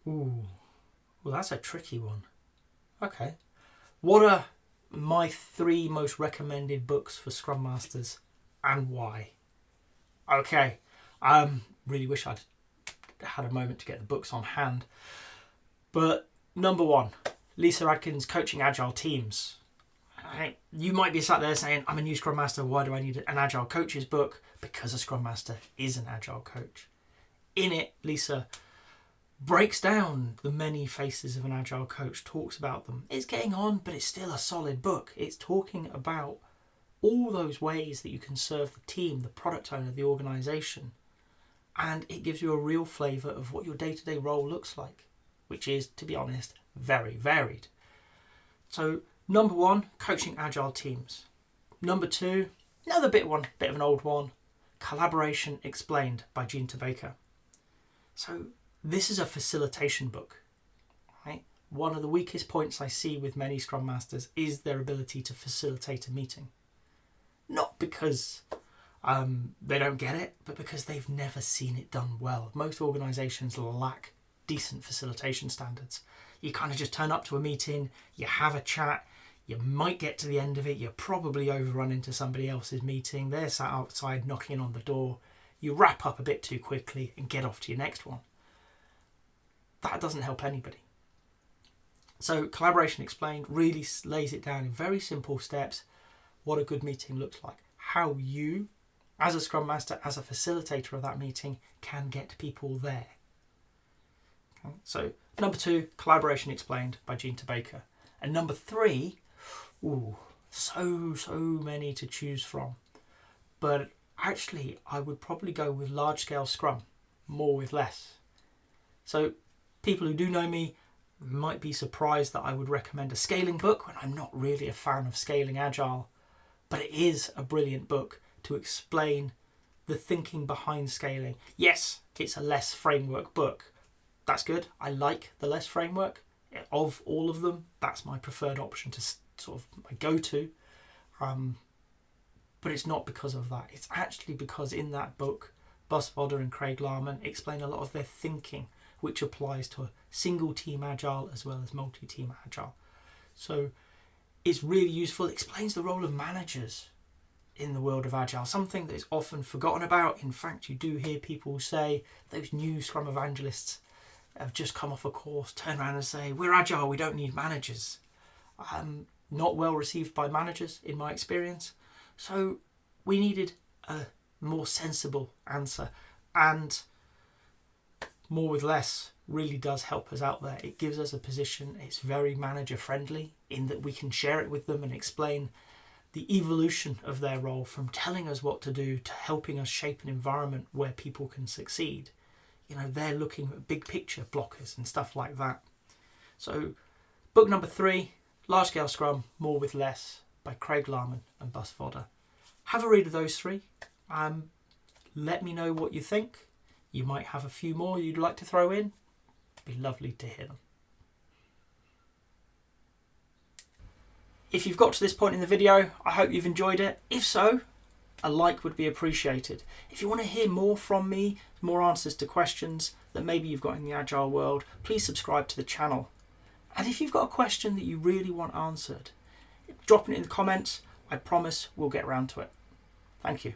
Ooh, well, that's a tricky one. Okay. What are my 3 most recommended books for Scrum Masters and why? Okay. Really wish I'd had a moment to get the books on hand. But number 1, Lisa Adkins' Coaching Agile Teams. You might be sat there saying, I'm a new Scrum Master, why do I need an Agile Coach's book? Because a Scrum Master is an Agile Coach. In it, Lisa breaks down the many faces of an Agile Coach, talks about them. It's getting on, but it's still a solid book. It's talking about all those ways that you can serve the team, the product owner, the organisation. And it gives you a real flavour of what your day-to-day role looks like, which is, to be honest, very varied. So, number 1, Coaching Agile Teams. Number 2, another bit of an old one, Collaboration Explained by Gene Baker. So, this is a facilitation book. Right? One of the weakest points I see with many Scrum Masters is their ability to facilitate a meeting. Not because they don't get it, but because they've never seen it done well. Most organisations lack decent facilitation standards. You kind of just turn up to a meeting, you have a chat, you might get to the end of it, you probably overrun into somebody else's meeting, they're sat outside knocking on the door, you wrap up a bit too quickly and get off to your next one. That doesn't help anybody. So Collaboration Explained really lays it down in very simple steps what a good meeting looks like. How you, as a Scrum Master, as a facilitator of that meeting, can get people there. Okay. So number 2, Collaboration Explained by Gene Baker. And number 3, so many to choose from. But actually, I would probably go with Large Scale Scrum, More with Less. So people who do know me might be surprised that I would recommend a scaling book when I'm not really a fan of scaling Agile. But it is a brilliant book to explain the thinking behind scaling. Yes, it's a less framework book. That's good. I like the less framework. Of all of them, that's my preferred option to sort of my go-to. But it's not because of that. It's actually because in that book, Buzz Fodder and Craig Larman explain a lot of their thinking, which applies to a single team Agile as well as multi-team Agile. So it's really useful. It explains the role of managers in the world of Agile, something that is often forgotten about. In fact, you do hear people say, those new Scrum evangelists have just come off a course, turn around and say, we're Agile, we don't need managers. Not well received by managers in my experience. So we needed a more sensible answer, and More with Less really does help us out there. It gives us a position, it's very manager friendly in that we can share it with them and explain the evolution of their role from telling us what to do to helping us shape an environment where people can succeed. You know, they're looking at big picture blockers and stuff like that. So book number 3, Large Scale Scrum, More with Less by Craig Larman and Buzz Fodder. Have a read of those 3. Let me know what you think. You might have a few more you'd like to throw in. It'd be lovely to hear them. If you've got to this point in the video, I hope you've enjoyed it. If so, a like would be appreciated. If you want to hear more from me, more answers to questions that maybe you've got in the Agile world, please subscribe to the channel. And if you've got a question that you really want answered, drop it in the comments. I promise we'll get around to it. Thank you.